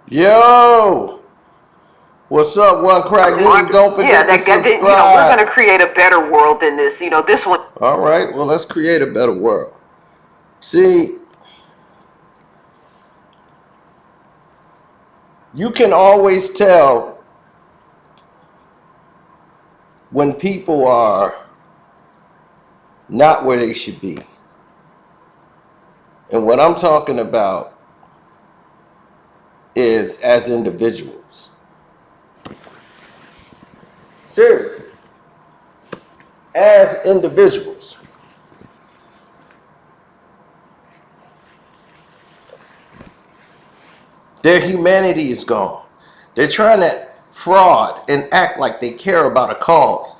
Yo, what's up, One Crack News? Don't forget to subscribe. We're going to create a better world than this. This one. All right, well, let's create a better world. See, you can always tell when people are not where they should be. And what I'm talking about is as individuals. Seriously, as individuals. Their humanity is gone. They're trying to fraud and act like they care about a cause.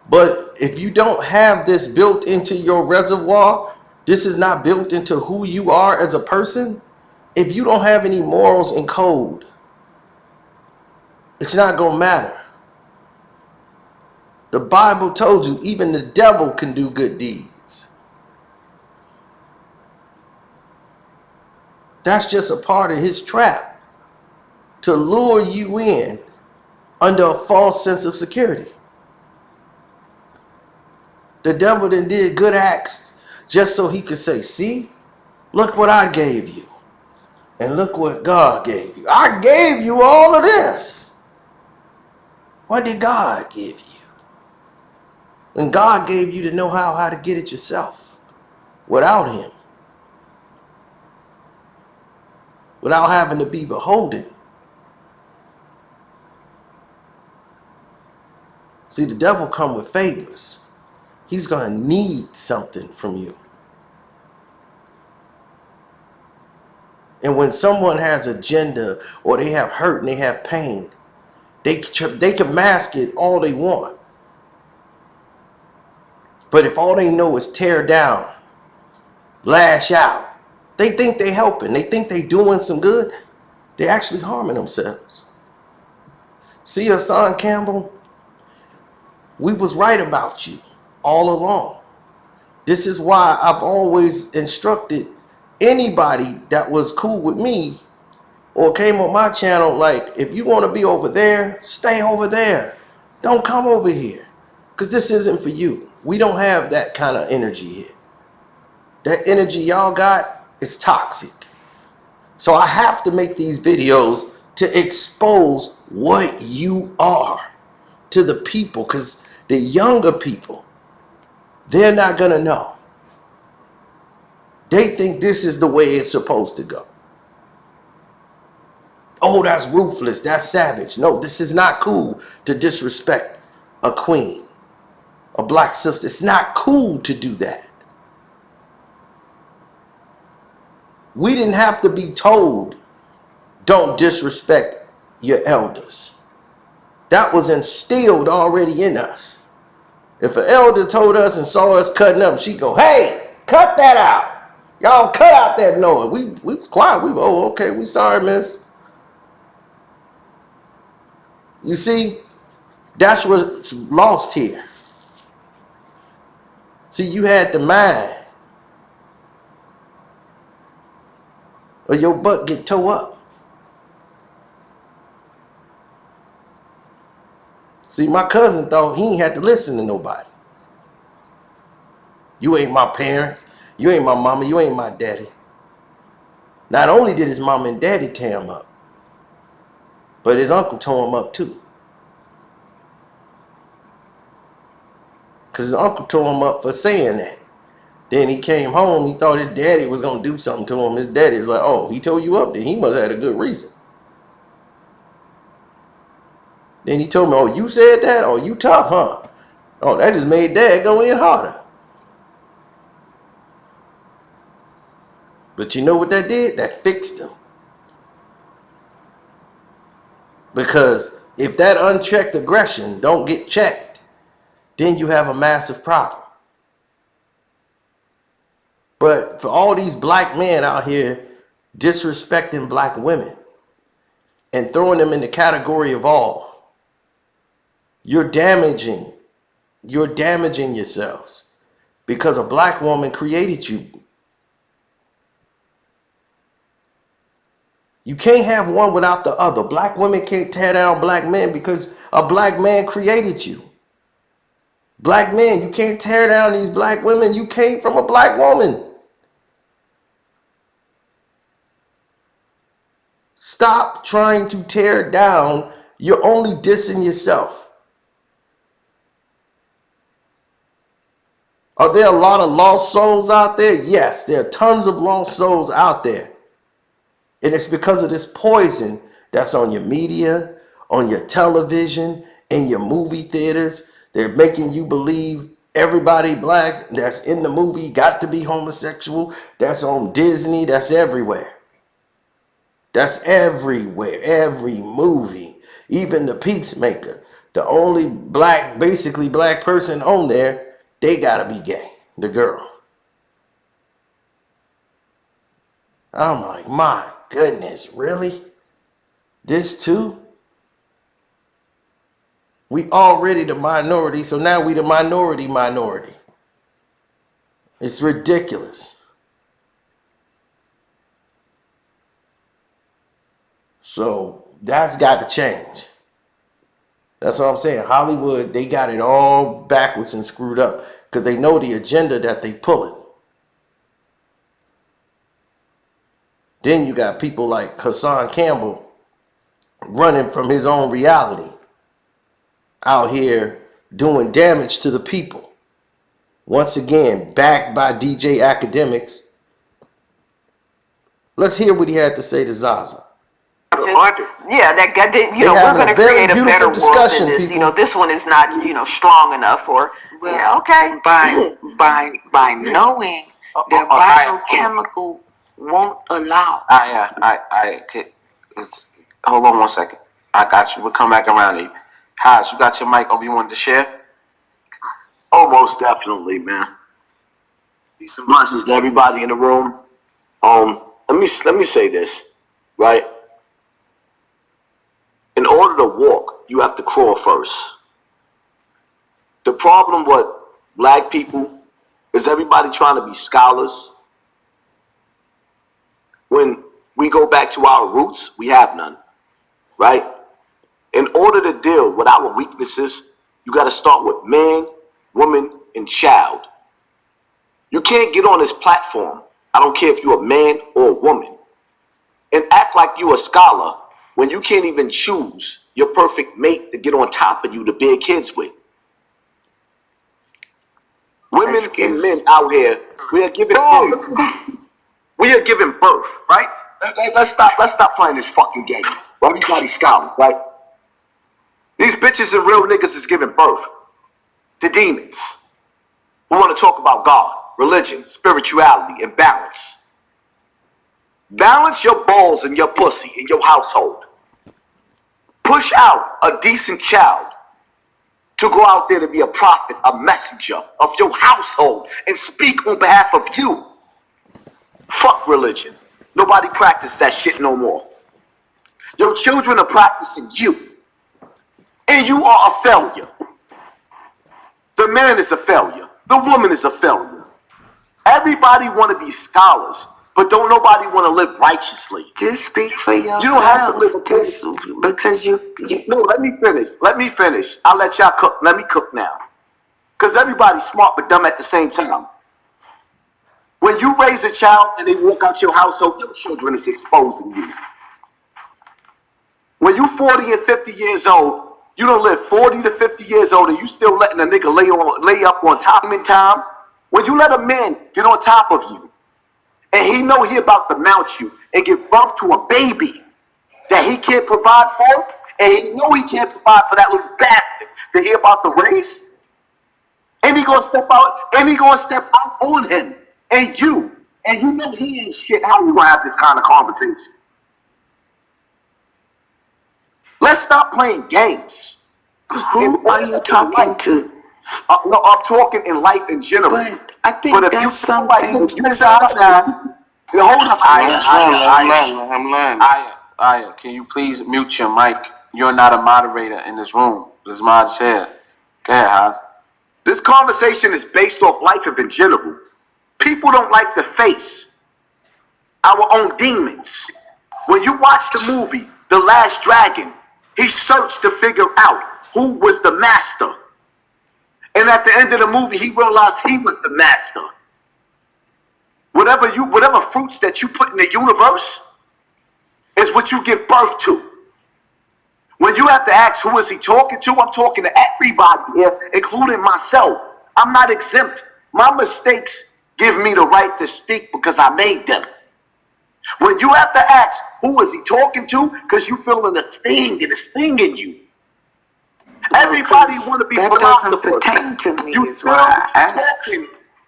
But if you don't have this built into your reservoir, this is not built into who you are as a person. If you don't have any morals and code, it's not going to matter. The Bible told you even the devil can do good deeds. That's just a part of his trap to lure you in under a false sense of security. The devil then did good acts just so he could say, see, look what I gave you. And look what God gave you. I gave you all of this. What did God give you? And God gave you to know how to get it yourself without him. Without having to be beholden. See, the devil come with favors. He's going to need something from you. And when someone has agenda or they have hurt and they have pain, they can mask it all they want. But if all they know is tear down, lash out, they think they helping. They think they doing some good. They're actually harming themselves. See, Hassan Campbell, we was right about you all along. This is why I've always instructed anybody that was cool with me or came on my channel, like, if you want to be over there, stay over there. Don't come over here, because this isn't for you. We don't have that kind of energy here. That energy y'all got is toxic. So I have to make these videos to expose what you are to the people, because the younger people, they're not going to know. They think this is the way it's supposed to go. Oh, that's ruthless, that's savage. No, this is not cool to disrespect a queen, a black sister. It's not cool to do that. We didn't have to be told, don't disrespect your elders. That was instilled already in us. If an elder told us and saw us cutting up, she'd go, hey, cut that out. Y'all cut out that noise. We was quiet. We were, oh, okay, we sorry, miss. You see, that's what's lost here. See, you had the mind, or your butt get tore up. See, my cousin thought he ain't had to listen to nobody. You ain't my parents. You ain't my mama. You ain't my daddy. Not only did his mama and daddy tear him up, but his uncle tore him up too. Because his uncle tore him up for saying that. Then he came home, he thought his daddy was going to do something to him. His daddy was like, oh, he tore you up? Then he must have had a good reason. Then he told me, oh, you said that? Oh, you tough, huh? Oh, that just made dad go in harder. But you know what that did? That fixed him. Because if that unchecked aggression don't get checked, then you have a massive problem. But for all these black men out here disrespecting black women and throwing them in the category of all, you're damaging yourselves, because a black woman created you. You can't have one without the other. Black women can't tear down black men because a black man created you. Black men, you can't tear down these black women. You came from a black woman. Stop trying to tear down. You're only dissing yourself. Are there a lot of lost souls out there? Yes, there are tons of lost souls out there. And it's because of this poison that's on your media, on your television, in your movie theaters. They're making you believe everybody black that's in the movie got to be homosexual. That's on Disney. That's everywhere. That's everywhere. Every movie. Even the Peacemaker. The only black, basically black person on there, they gotta be gay. The girl. I'm like, my goodness, really? This too? We already the minority, so now we the minority. It's ridiculous. So that's got to change. That's what I'm saying. Hollywood, they got it all backwards and screwed up because they know the agenda that they pulling. Then you got people like Hassan Campbell running from his own reality, out here doing damage to the people. Once again, backed by DJ Academics. Let's hear what he had to say to Zaza. Yeah, we're going to create a better world than this. People. This one is not, strong enough or, okay. By knowing that biochemical won't allow. Hold on one second. I got you. We'll come back around to you. Haas, you got your mic over, you wanted to share? Oh, most definitely, man. Peace and blessings to everybody in the room. Let me say this, right? In order to walk, you have to crawl first. The problem with black people is everybody trying to be scholars. When we go back to our roots, we have none, right? In order to deal with our weaknesses, you got to start with man, woman, and child. You can't get on this platform, I don't care if you're a man or a woman, and act like you're a scholar when you can't even choose your perfect mate to get on top of you to bear kids with. Women and men out here, we are giving birth. We are giving birth, right? Let's stop playing this fucking game. Everybody's scholars, right? These bitches and real niggas is giving birth to demons who want to talk about God, religion, spirituality, and balance. Balance your balls and your pussy in your household. Push out a decent child to go out there to be a prophet, a messenger of your household, and speak on behalf of you. Fuck religion. Nobody practice that shit no more. Your children are practicing you. And you are a failure. The man is a failure. The woman is a failure. Everybody want to be scholars, but don't nobody want to live righteously. Just speak for yourself. You don't have to live because you. No, let me finish. I'll let y'all cook. Let me cook now. Because everybody's smart but dumb at the same time. When you raise a child and they walk out your household, your children is exposing you. When you 40 and 50 years old, you don't live 40 to 50 years old and you still letting a nigga lay up on top of him in time. When you let a man get on top of you and he know he about to mount you and give birth to a baby that he can't provide for, and he know he can't provide for that little bastard that he about to raise, and he gonna step out on him and you know he ain't shit. How you gonna have this kind of conversation? Let's stop playing games. Who are you talking to? No, I'm talking in life in general. But I think that's something. I'm learning. Aya, can you please mute your mic? You're not a moderator in this room. This mod said. Go ahead, huh? This conversation is based off life in general. People don't like to face our own demons. When you watch the movie, The Last Dragon, he searched to figure out who was the master. And at the end of the movie, he realized he was the master. Whatever fruits that you put in the universe is what you give birth to. When you have to ask who is he talking to, I'm talking to everybody here, including myself. I'm not exempt. My mistakes give me the right to speak because I made them. When you have to ask who is he talking to, because you feeling the sting and the sting in you. Everybody want to be that doesn't pertain to me. You Is why I ask.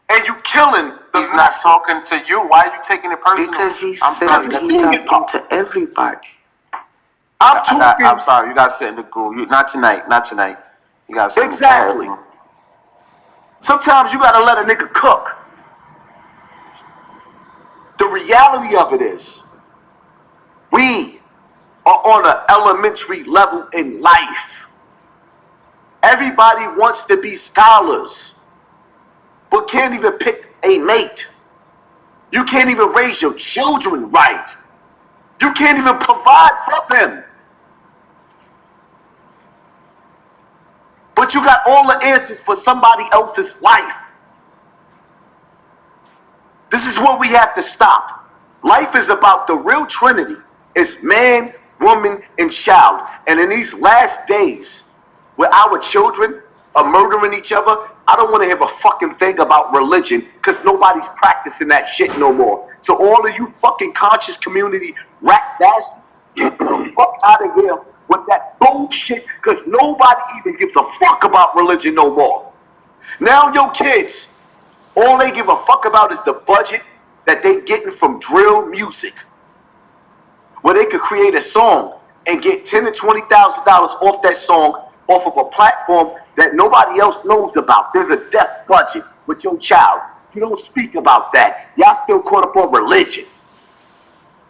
And you killing. He's not talking to you. Why are you taking it personal? Because he I'm said sorry. he's talking to everybody. I'm sorry. You got to sit in the goo. Not tonight. Not tonight. You got to sit exactly. Sometimes you got to let a nigga cook. The reality of it is, we are on an elementary level in life. Everybody wants to be scholars, but can't even pick a mate. You can't even raise your children right. You can't even provide for them. But you got all the answers for somebody else's life. This is where we have to stop. Life is about the real trinity. It's man, woman, and child. And in these last days, where our children are murdering each other, I don't want to hear a fucking thing about religion because nobody's practicing that shit no more. So all of you fucking conscious community rat bastards, get the fuck out of here with that bullshit because nobody even gives a fuck about religion no more. Now your kids, all they give a fuck about is the budget that they getting from drill music, where they could create a song and get $10,000 to $20,000 off that song off of a platform that nobody else knows about. There's a death budget with your child. You don't speak about that. Y'all still caught up on religion.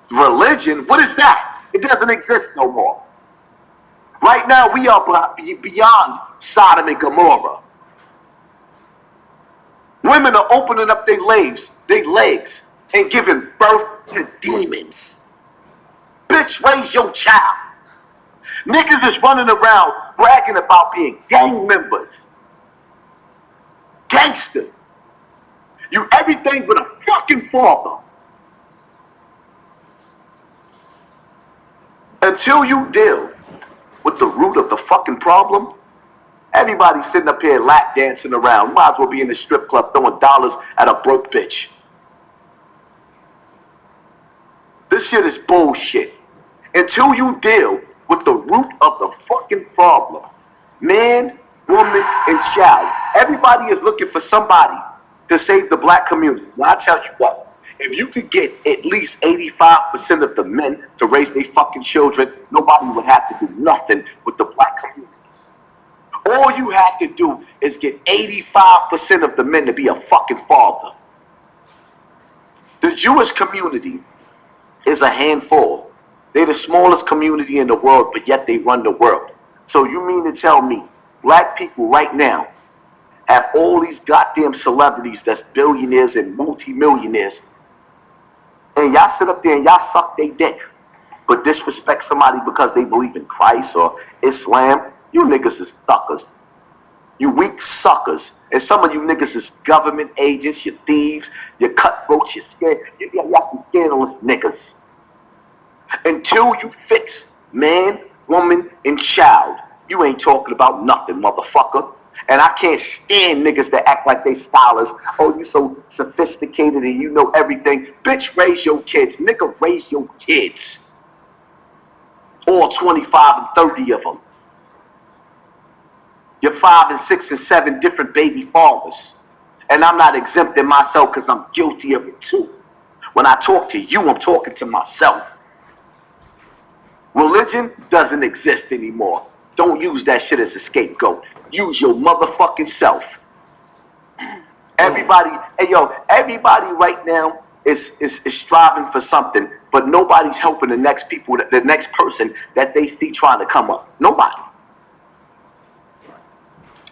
Religion? What is that? It doesn't exist no more. Right now, we are beyond Sodom and Gomorrah. Women are opening up their legs, and giving birth to demons. Bitch, raise your child. Niggas is running around bragging about being gang members. Gangster. You everything but a fucking father. Until you deal with the root of the fucking problem, everybody's sitting up here lap dancing around. Might as well be in the strip club throwing dollars at a broke bitch. This shit is bullshit. Until you deal with the root of the fucking problem, man, woman, and child, everybody is looking for somebody to save the black community. Now I tell you what, if you could get at least 85% of the men to raise their fucking children, nobody would have to do nothing with the black community. All you have to do is get 85% of the men to be a fucking father. The Jewish community is a handful. They're the smallest community in the world, but yet they run the world. So you mean to tell me black people right now have all these goddamn celebrities that's billionaires and multi-millionaires, and y'all sit up there and y'all suck their dick, but disrespect somebody because they believe in Christ or Islam? You niggas is suckers. You weak suckers. And some of you niggas is government agents, you thieves, you cutthroats, you scared. Y'all some scandalous niggas. Until you fix man, woman, and child, you ain't talking about nothing, motherfucker. And I can't stand niggas that act like they scholars. Oh, you so sophisticated and you know everything. Bitch, raise your kids. Nigga, raise your kids. All 25 and 30 of them. You're 5 and 6 and 7 different baby fathers. And I'm not exempting myself because I'm guilty of it too. When I talk to you, I'm talking to myself. Religion doesn't exist anymore. Don't use that shit as a scapegoat. Use your motherfucking self. Everybody, hey yo, everybody right now is striving for something, but nobody's helping the next people, the next person that they see trying to come up. Nobody.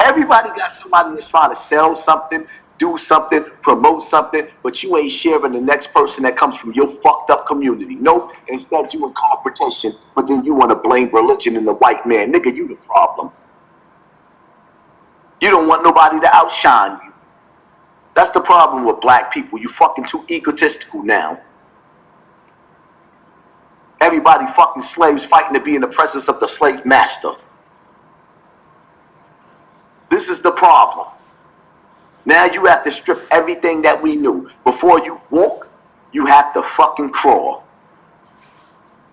Everybody got somebody that's trying to sell something, do something, promote something, but you ain't sharing the next person that comes from your fucked up community. Nope. Instead, you in competition, but then you want to blame religion and the white man. Nigga, you the problem. You don't want nobody to outshine you. That's the problem with black people. You fucking too egotistical now. Everybody fucking slaves fighting to be in the presence of the slave master. This is the problem. Now you have to strip everything that we knew. Before you walk, you have to fucking crawl.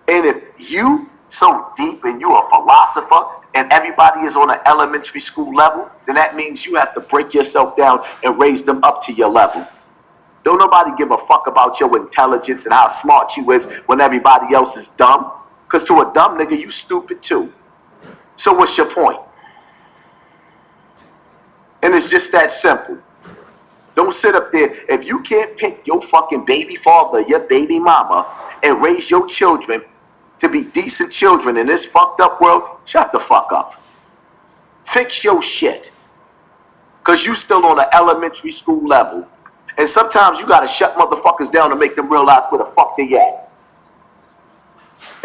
And if you so deep and you a philosopher and everybody is on an elementary school level, then that means you have to break yourself down and raise them up to your level. Don't nobody give a fuck about your intelligence and how smart you is when everybody else is dumb. Because to a dumb nigga, you stupid too. So what's your point? And it's just that simple. Don't sit up there. If you can't pick your fucking baby father, your baby mama, and raise your children to be decent children in this fucked up world, shut the fuck up. Fix your shit. Because you still on an elementary school level. And sometimes you gotta shut motherfuckers down to make them realize where the fuck they at.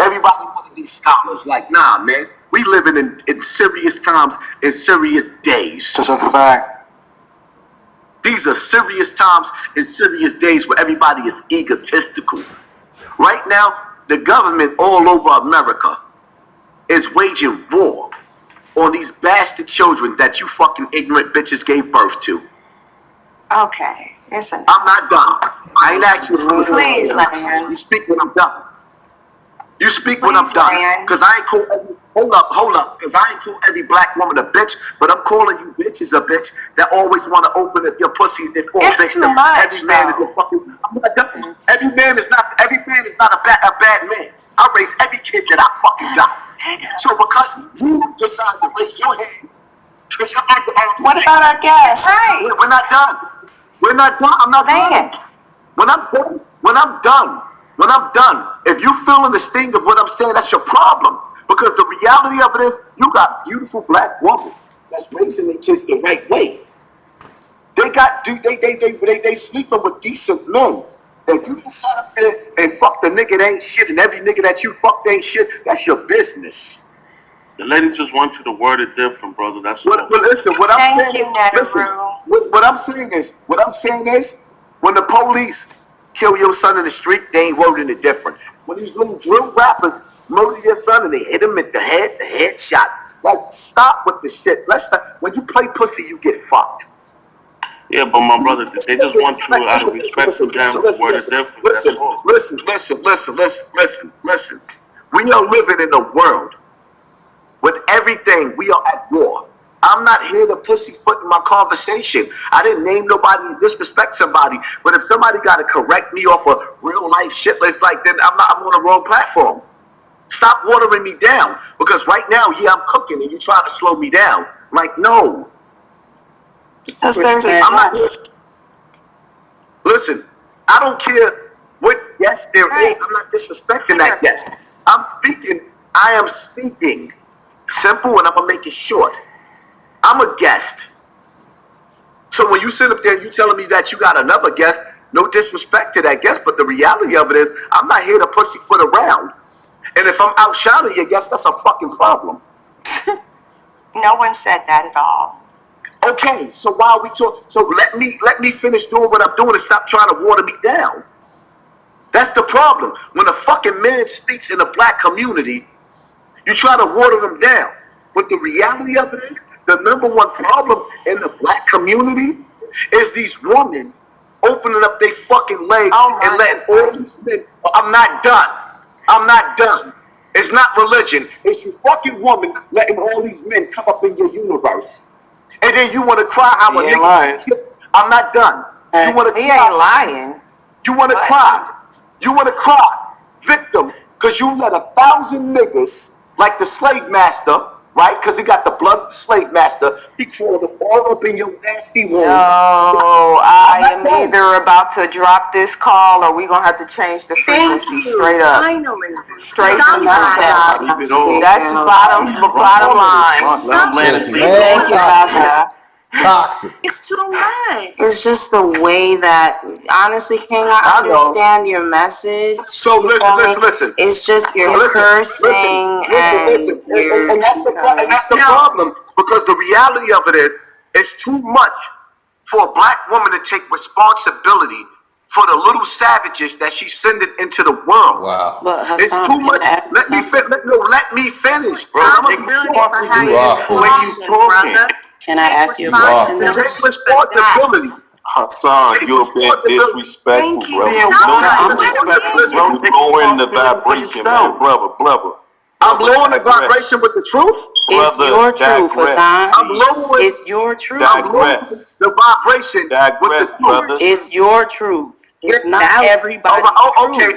Everybody wanted these scholars. Like, nah, man. We living in serious times, in serious days. That's a fact. These are serious times and serious days where everybody is egotistical. Right now, the government all over America is waging war on these bastard children that you fucking ignorant bitches gave birth to. Okay, listen. I'm not done. I ain't actually. Please, Lion. You speak when I'm done. You speak when I'm Please, done. Lion. Because I ain't call every, hold up. Because I ain't call every black woman a bitch, but I'm calling you bitches a bitch that always want to open up your pussy. It's too much, Every man is a fucking. I'm not done. Every man is not a bad man. I raise every kid that I fucking got. So because you decide to raise your hand, because you're under arms. What about our guests? Right. We're not done. We're not done. I'm not Man. done. When I'm done, if you feeling the sting of what I'm saying, that's your problem. Because the reality of it is, you got beautiful black women that's raising their kids the right way. They sleeping with decent men. If you just sit up there and fuck the nigga that ain't shit, and every nigga that you fucked ain't shit, that's your business. The ladies just want you to word it different, brother. That's all. Well, listen, what I'm Thank saying you, is, listen, Netaru. what I'm saying is, when the police kill your son in the street, they ain't wording it different. When these little drill rappers murder your son and they hit him at the head shot. Like, stop with the shit. Let's stop. When you play pussy, you get fucked. Yeah, but my brother, they just want you out of respect for them to word it different. That's all. Listen. We are living in a world with everything. We are at war. I'm not here to pussyfoot in my conversation. I didn't name nobody and disrespect somebody. But if somebody got to correct me off of real life shit, it's like, then I'm on the wrong platform. Stop watering me down. Because right now, yeah, I'm cooking and you trying to slow me down. Like, no. Because there's I'm not here. Listen, I don't care what guest there is. I'm not disrespecting that guest. I am speaking simple, and I'm going to make it short. I'm a guest. So when you sit up there and you telling me that you got another guest, no disrespect to that guest, but the reality of it is, I'm not here to pussyfoot around. And if I'm outshining your guest, that's a fucking problem. No one said that at all. Okay, so why are we talking? So let me finish doing what I'm doing and stop trying to water me down. That's the problem. When a fucking man speaks in the black community, you try to water them down. But the reality of it is, the number one problem in the black community is these women opening up their fucking legs and letting all these men. I'm not done. It's not religion. It's your fucking woman letting all these men come up in your universe. And then you want to cry how a nigga lying. I'm not done. You want to He ain't lying. You want to cry. You want to cry. Victim. Because you let 1,000 niggas, like the slave master, right? Because he got the blood of the slave master. He crawled them all up in your nasty womb. No, I am either about to drop this call or we're going to have to change the frequency straight up. Finally. Straight from the top. That's bottom line. Genesis, Thank you, Sasha. Toxic. It's too much. It's just the way that, honestly, King, I understand your message. So listen. It's just you're cursing listen. And that's the problem, because the reality of it is, it's too much for a black woman to take responsibility for the little savages that she's sending into the world. Wow. But Hassan, It's too much. Let me finish, bro. You awful. The way you talking. Can I ask you a question? Take responsibility. Hassan, you're being disrespectful, bro. I'm Bro, you lowering the vibration, man. Brother. I'm lowering the vibration with the truth. It's your truth, Hassan. I'm lowering. It's your truth. I'm lowering the vibration with the truth. brother. It's your truth. It's not everybody. Okay.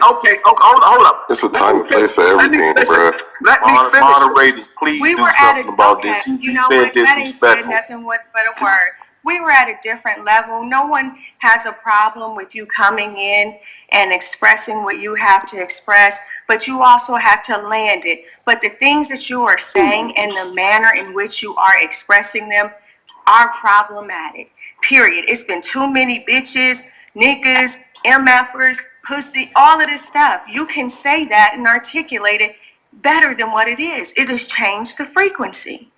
Hold up. It's a time and place for everything, bro. Let me finish. Moderators, please do something about this. You know what? That ain't said nothing but a word. We were at a different level. No one has a problem with you coming in and expressing what you have to express, but you also have to land it. But the things that you are saying and the manner in which you are expressing them are problematic. Period. It's been too many bitches, niggas, MFers, pussy, all of this stuff. You can say that and articulate it better than what it is. It has changed the frequency.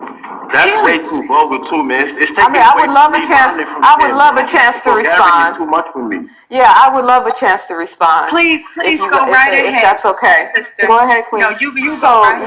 That's way too vulgar too, man. It's taking I would love a chance. I would love a chance to respond. It's too much for me. Yeah, I would love a chance to respond. Please go right ahead. If that's okay. Sister. Go ahead, Queen. No, you so, go right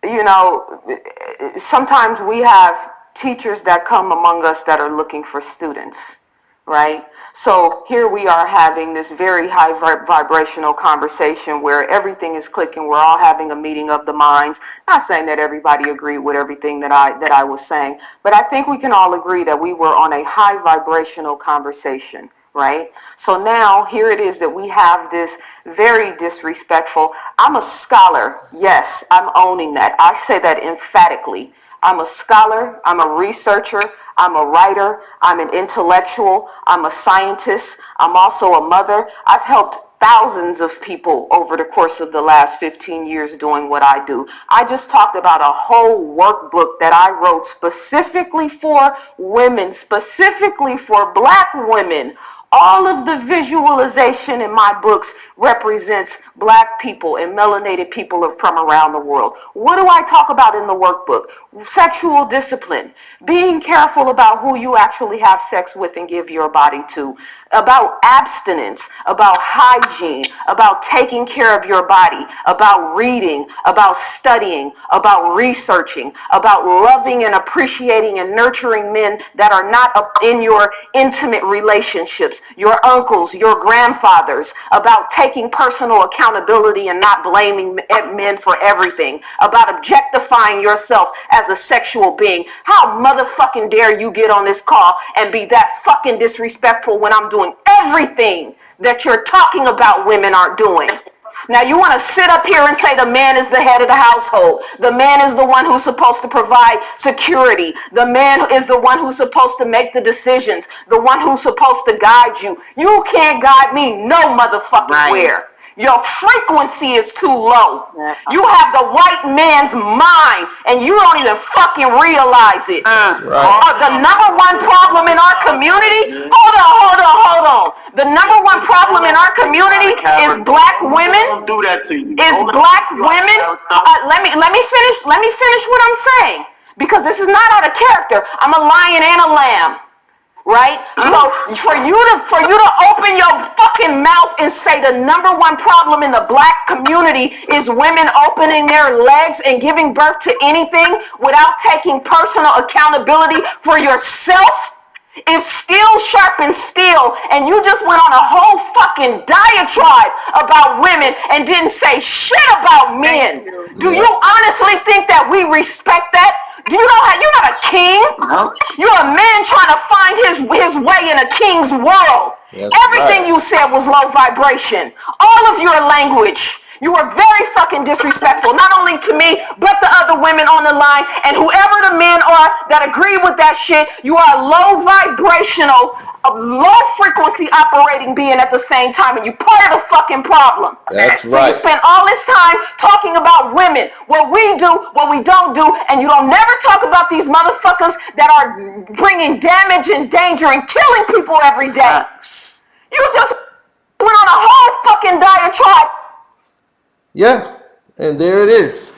ahead. Sometimes we have teachers that come among us that are looking for students, right? So here we are having this very high vibrational conversation where everything is clicking. We're all having a meeting of the minds. Not saying that everybody agreed with everything that I was saying, but I think we can all agree that we were on a high vibrational conversation, right? So now here it is that we have this very disrespectful. I'm a scholar. Yes, I'm owning that. I say that emphatically. I'm a scholar, I'm a researcher, I'm a writer, I'm an intellectual, I'm a scientist, I'm also a mother. I've helped thousands of people over the course of the last 15 years doing what I do. I just talked about a whole workbook that I wrote specifically for women, specifically for black women. All of the visualization in my books represents black people and melanated people from around the world. What do I talk about in the workbook? Sexual discipline, being careful about who you actually have sex with and give your body to, about abstinence, about hygiene, about taking care of your body, about reading, about studying, about researching, about loving and appreciating and nurturing men that are not in your intimate relationships, your uncles, your grandfathers, about taking personal accountability and not blaming men for everything, about objectifying yourself as a sexual being. How motherfucking dare you get on this call and be that fucking disrespectful when I'm doing everything that you're talking about women aren't doing? Now you want to sit up here and say the man is the head of the household. The man is the one who's supposed to provide security. The man is the one who's supposed to make the decisions. The one who's supposed to guide you. You can't guide me no motherfucking where. Your frequency is too low. You have the white man's mind and you don't even fucking realize it. The number one problem in our community, hold on. The number one problem in our community is black women. Do that to you. Is black women. Let me finish what I'm saying, because this is not out of character. I'm a lion and a lamb. Right? So for you to open your fucking mouth and say the number one problem in the black community is women opening their legs and giving birth to anything without taking personal accountability for yourself, if steel sharpens steel, and you just went on a whole fucking diatribe about women and didn't say shit about men, do you honestly think that we respect that? Do you know how you're not a king? No. You're a man trying to find his way in a king's world. Everything you said was low vibration. All of your language. You are very fucking disrespectful, not only to me, but the other women on the line, and whoever the men are that agree with that shit. You are a low vibrational, a low frequency operating being at the same time, and you part of the fucking problem. That's So right. you spend all this time talking about women, what we do, what we don't do, and you don't never talk about these motherfuckers that are bringing damage and danger and killing people every day. You just went on a whole fucking diatribe. Yeah, and there it is.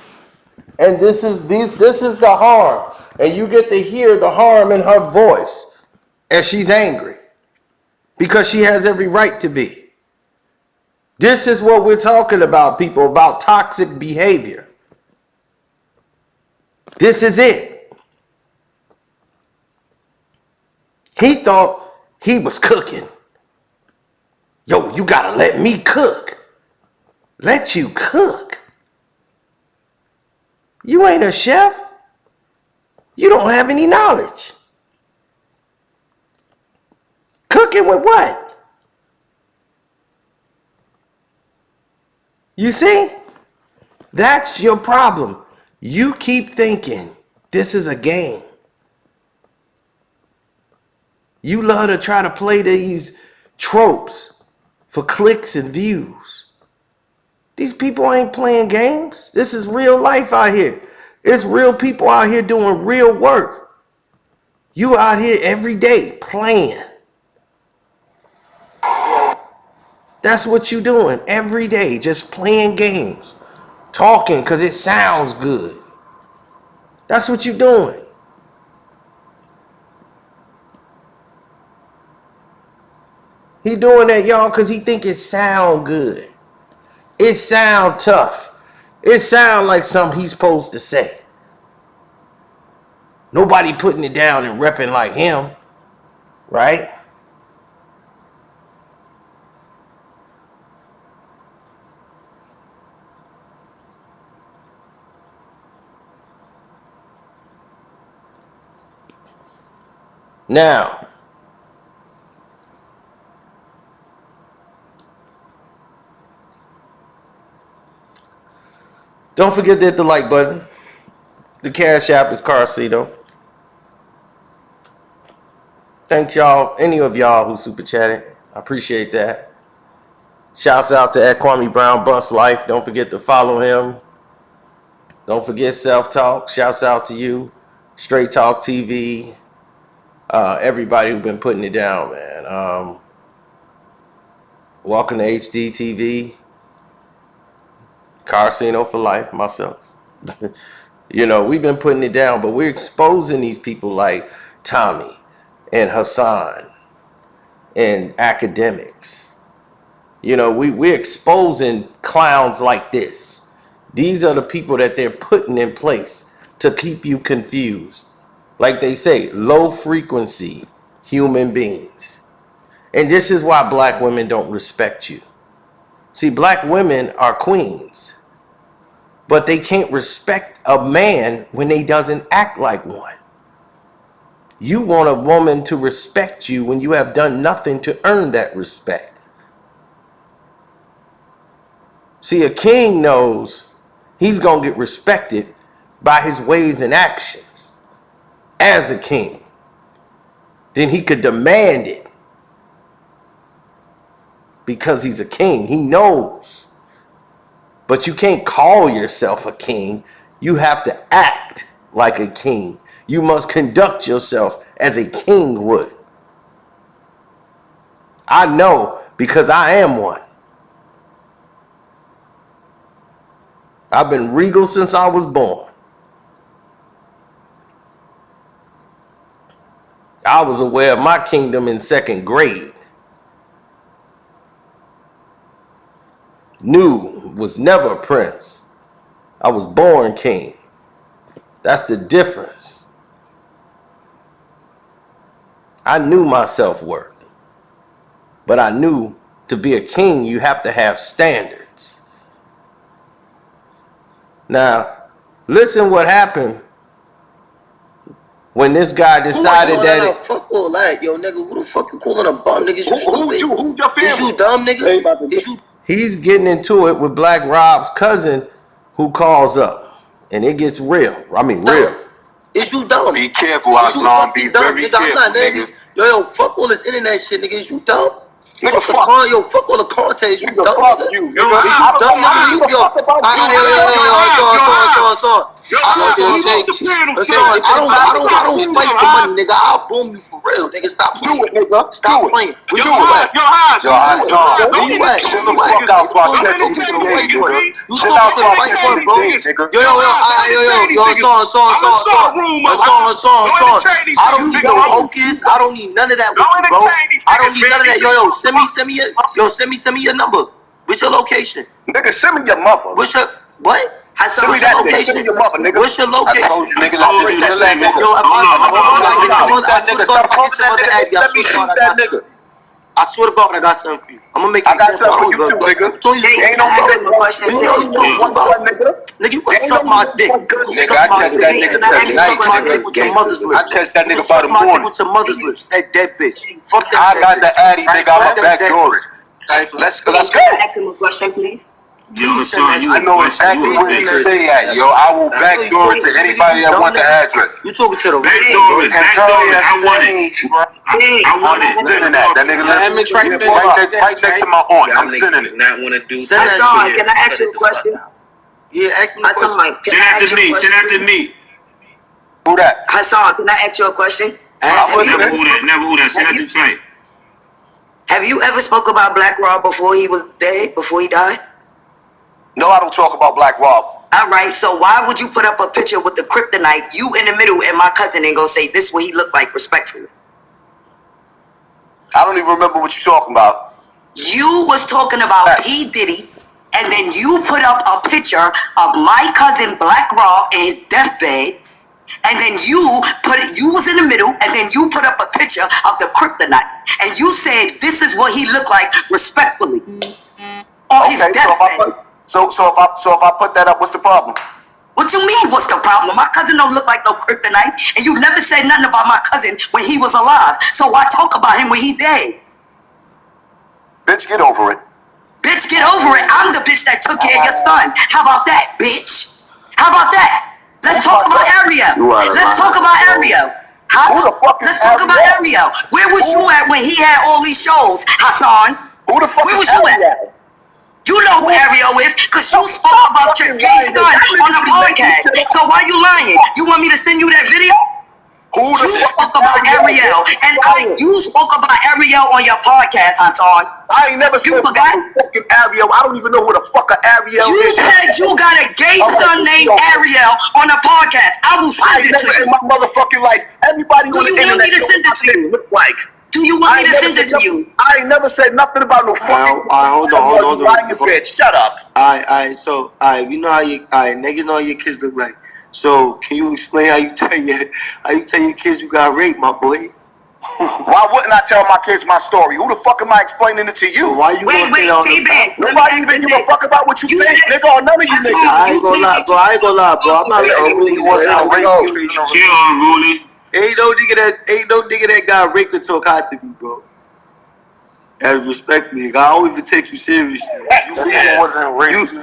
And this is the harm. And you get to hear the harm in her voice as she's angry. Because she has every right to be. This is what we're talking about, people, about toxic behavior. This is it. He thought he was cooking. Yo, you gotta let me cook. Let you cook? You ain't a chef. You don't have any knowledge. Cooking with what? You see? That's your problem. You keep thinking this is a game. You love to try to play these tropes for clicks and views. These people ain't playing games. This is real life out here. It's real people out here doing real work. You out here every day playing. That's what you doing every day, just playing games. Talking because it sounds good. That's what you doing. He doing that, y'all, because he think it sound good. It sound tough. It sound like something he's supposed to say. Nobody putting it down and repping like him, right? Now, don't forget to hit the like button. The Cash App is Carcito. Thanks y'all, any of y'all who super chatted. I appreciate that. Shouts out to Ed Kwame Brown, Bust Life. Don't forget to follow him. Don't forget Self Talk. Shouts out to you. Straight Talk TV. Everybody who's been putting it down, man. Welcome to HD TV. Carcino for life, myself. You know, we've been putting it down, but we're exposing these people like Tommy and Hassan and academics. You know, we're exposing clowns like this. These are the people that they're putting in place to keep you confused. Like they say, low frequency human beings. And this is why black women don't respect you. See, black women are queens, but they can't respect a man when he doesn't act like one. You want a woman to respect you when you have done nothing to earn that respect. See, a king knows he's going to get respected by his ways and actions as a king. Then he could demand it because he's a king. He knows. But you can't call yourself a king. You have to act like a king. You must conduct yourself as a king would. I know because I am one. I've been regal since I was born. I was aware of my kingdom in 2nd grade. Knew was never a prince. I was born king. That's the difference. I knew my self-worth. But I knew to be a king, you have to have standards. Now, listen what happened when this guy decided that fuck all that, yo, nigga. Who the fuck you calling a bum, nigga? Who's your family? Is you dumb, nigga? He's getting into it with Black Rob's cousin, who calls up, and it gets real. I mean, real. Is you dumb? Be careful, Hassan. Be very careful, nigga. Yo, fuck all this internet shit, nigga. Is you dumb? Nigga, fuck all the content. You dumb, fuck nigga. you, Yo, nigga. you dumb, nigga. Yo, I don't fight for money, nigga. I'll boom you for real, nigga. Stop playing. Do it, nigga. Stop playing. Where you at? Yo, Hassan. Where you at? Chill the fuck out, fuck. You chill out, fuck. I don't need no hocus. I don't need none of that with you, bro. I don't need none of that. Yo, send me your number. What's your location? Nigga, send me your mother. What's your what? Send me that nigga. Send me your mother, nigga. What's your location? I told you, nigga, let's do this thing, nigga. Yo, Let me shoot that nigga. I swear to God, I got something for you. I'm gonna make you. I got something for you too, nigga. Ain't no Nigga, you can suck my dick. Nigga, I catch that nigga tonight, nigga. I catch that nigga by the morning. With your mother's lips, that dead bitch. Fuck I that. got the addy, nigga. I'm a backdoor it. Let's go. Ask him a question, please. Yo, Hassan, you I know exactly where you stay at, yo. I will backdoor it to anybody that want the address. You talking to the backdoor it. I want it. I want it. Sending that. That nigga right next to my aunt. I'm sending it. Not want to do. Hassan, can I ask you a question? Yeah, ask me a question. Send that to me. Send that to me. Who that? Hassan, can I ask you a question? Never who that. Never who that. Send that to Trey. Have you ever spoke about Black Rob before he was dead, before he died? No, I don't talk about Black Rob. All right, so why would you put up a picture with the kryptonite, you in the middle, and my cousin, and go say, this is what he looked like, respectfully? I don't even remember what you're talking about. You was talking about P. Diddy, and then you put up a picture of my cousin Black Rob in his deathbed, and then you was in the middle, and then you put up a picture of the kryptonite, and you said this is what he looked like, respectfully. On his deathbed. So if I put that up, what's the problem? What you mean, what's the problem? My cousin don't look like no kryptonite, and you never said nothing about my cousin when he was alive. So why talk about him when he dead? Bitch, get over it. Bitch, get over it. I'm the bitch that took care of your son. How about that, bitch? How about that? Let's talk about Ariel. Let's talk about Ariel. Who the fuck is Let's talk about Ariel. Where was you at when he had all these shows, Hassan? Who the fuck Where is was you Ariel? at? You know who Ariel is, because you spoke about your gay son on the podcast. So why you lying? You want me to send you that video? You spoke about Ariel, and you spoke about Ariel on your podcast, Hassan. I ain't never You forgot? fucking Ariel. I don't even know who the fuck a Ariel You is. said you got a gay son named Ariel on a podcast. I will send it to in you. my motherfucking life. Everybody Do on the you want internet me to send it to you? look like. Do you want me to send it to you? I ain't never said nothing about no fucking. Hold on. Lying bitch. Shut up. So we know how niggas know how your kids look like. So can you explain how you tell your kids you got raped, my boy? Why wouldn't I tell my kids my story? Who the fuck am I explaining it to you? Why you Wait, T-Bag. Nobody even give a fuck about what you think, nigga, or none of you niggas. I ain't gonna lie, bro. I'm not really wasn't rape you. Chill, Unruly. Ain't no nigga that got raped to talk hot to me, bro. As respectfully, I don't even take you seriously. You wasn't raped.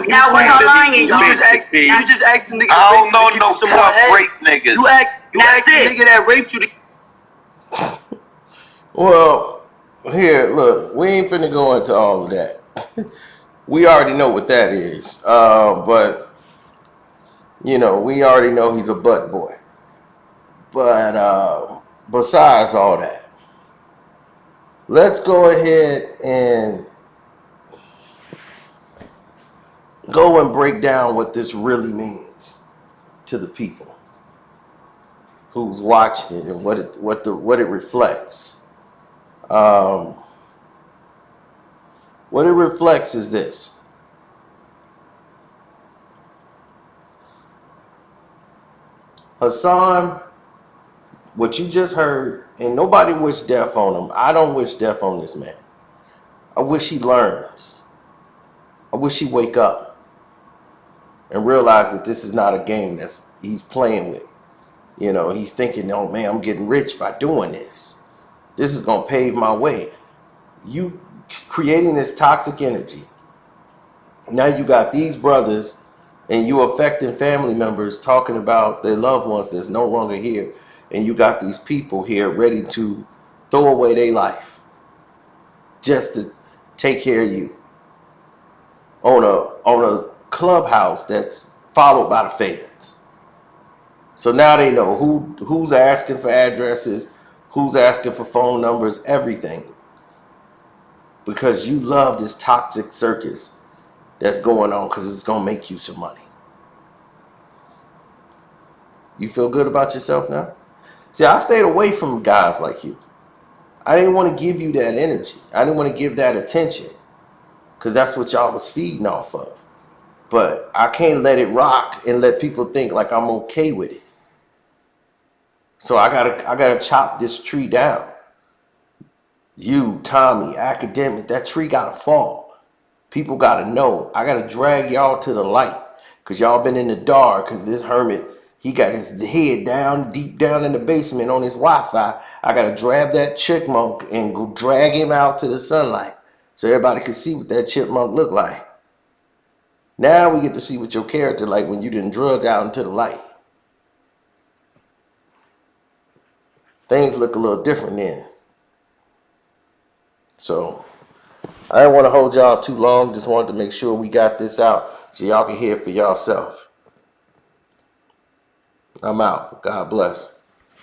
Now we're not lying. You just asked the nigga. I don't know no tough rape niggas. You asked the nigga that raped you. Well, here, look, we ain't finna go into all of that. We already know what that is. But, you know, we already know he's a butt boy. But besides all that, let's go ahead and go and break down what this really means to the people who's watched it and what it reflects. What it reflects is this. Hassan, what you just heard, and nobody wished death on him. I don't wish death on this man. I wish he learns. I wish he wake up and realize that this is not a game that he's playing with. You know, he's thinking, oh man, I'm getting rich by doing this. This is going to pave my way. You creating this toxic energy. Now you got these brothers and you affecting family members talking about their loved ones that's no longer here. And you got these people here ready to throw away their life just to take care of you on a clubhouse that's followed by the feds. So now they know who's asking for addresses, who's asking for phone numbers, everything. Because you love this toxic circus that's going on because it's going to make you some money. You feel good about yourself now? See, I stayed away from guys like you. I didn't want to give you that energy. I didn't want to give that attention because that's what y'all was feeding off of. But I can't let it rock and let people think like I'm okay with it. So I gotta chop this tree down. You, Tommy, academic, that tree gotta fall. People gotta know. I gotta drag y'all to the light because y'all been in the dark because this hermit, he got his head down, deep down in the basement on his Wi-Fi. I gotta grab that chipmunk and go drag him out to the sunlight so everybody can see what that chipmunk look like. Now we get to see what your character like when you done drug out into the light. Things look a little different then. So I didn't want to hold y'all too long. Just wanted to make sure we got this out so y'all can hear it for yourself. I'm out. God bless.